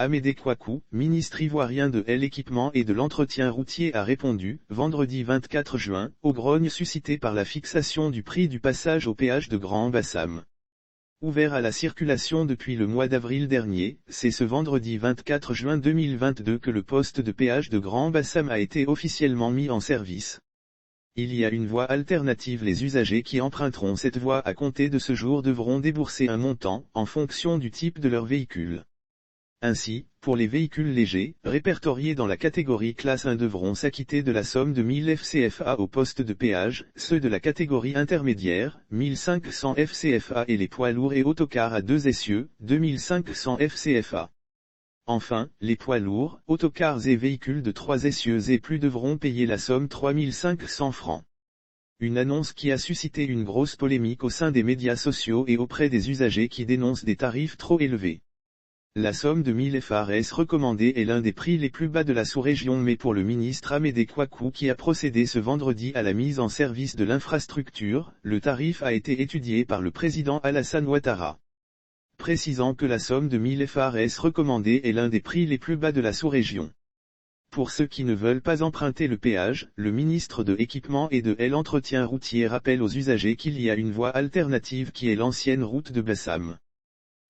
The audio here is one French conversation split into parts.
Amédée Kouakou, ministre ivoirien de l'Équipement et de l'Entretien routier a répondu, vendredi 24 juin, aux grognes suscitées par la fixation du prix du passage au péage de Grand Bassam. Ouvert à la circulation depuis le mois d'avril dernier, c'est ce vendredi 24 juin 2022 que le poste de péage de Grand Bassam a été officiellement mis en service. Il y a une voie alternative. Les usagers qui emprunteront cette voie à compter de ce jour devront débourser un montant, en fonction du type de leur véhicule. Ainsi, pour les véhicules légers, répertoriés dans la catégorie classe 1 devront s'acquitter de la somme de 1000 FCFA au poste de péage, ceux de la catégorie intermédiaire, 1500 FCFA et les poids lourds et autocars à 2 essieux, 2500 FCFA. Enfin, les poids lourds, autocars et véhicules de 3 essieux et plus devront payer la somme 3500 francs. Une annonce qui a suscité une grosse polémique au sein des médias sociaux et auprès des usagers qui dénoncent des tarifs trop élevés. La somme de 1000 FRS recommandée est l'un des prix les plus bas de la sous-région, mais pour le ministre Amédée Kouakou qui a procédé ce vendredi à la mise en service de l'infrastructure, le tarif a été étudié par le président Alassane Ouattara. Précisant que la somme de 1000 FRS recommandée est l'un des prix les plus bas de la sous-région. Pour ceux qui ne veulent pas emprunter le péage, le ministre de l'Équipement et de l'Entretien routier rappelle aux usagers qu'il y a une voie alternative qui est l'ancienne route de Bassam.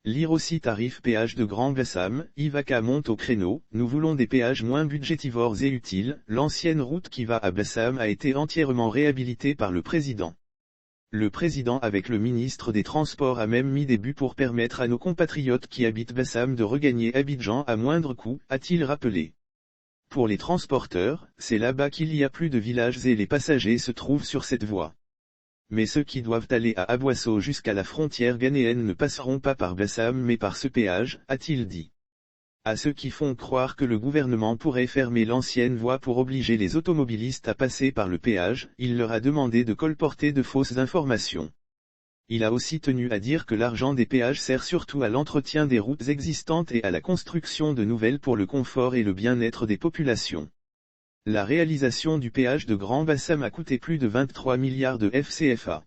Lire aussi tarif péage de Grand Bassam, Ivaca monte au créneau, nous voulons des péages moins budgétivores et utiles. L'ancienne route qui va à Bassam a été entièrement réhabilitée par le président. Le président avec le ministre des Transports a même mis des buts pour permettre à nos compatriotes qui habitent Bassam de regagner Abidjan à moindre coût, a-t-il rappelé. Pour les transporteurs, c'est là-bas qu'il y a plus de villages et les passagers se trouvent sur cette voie. Mais ceux qui doivent aller à Aboisseau jusqu'à la frontière ghanéenne ne passeront pas par Bassam mais par ce péage, a-t-il dit. À ceux qui font croire que le gouvernement pourrait fermer l'ancienne voie pour obliger les automobilistes à passer par le péage, il leur a demandé de colporter de fausses informations. Il a aussi tenu à dire que l'argent des péages sert surtout à l'entretien des routes existantes et à la construction de nouvelles pour le confort et le bien-être des populations. La réalisation du péage de Grand Bassam a coûté plus de 23 milliards de FCFA.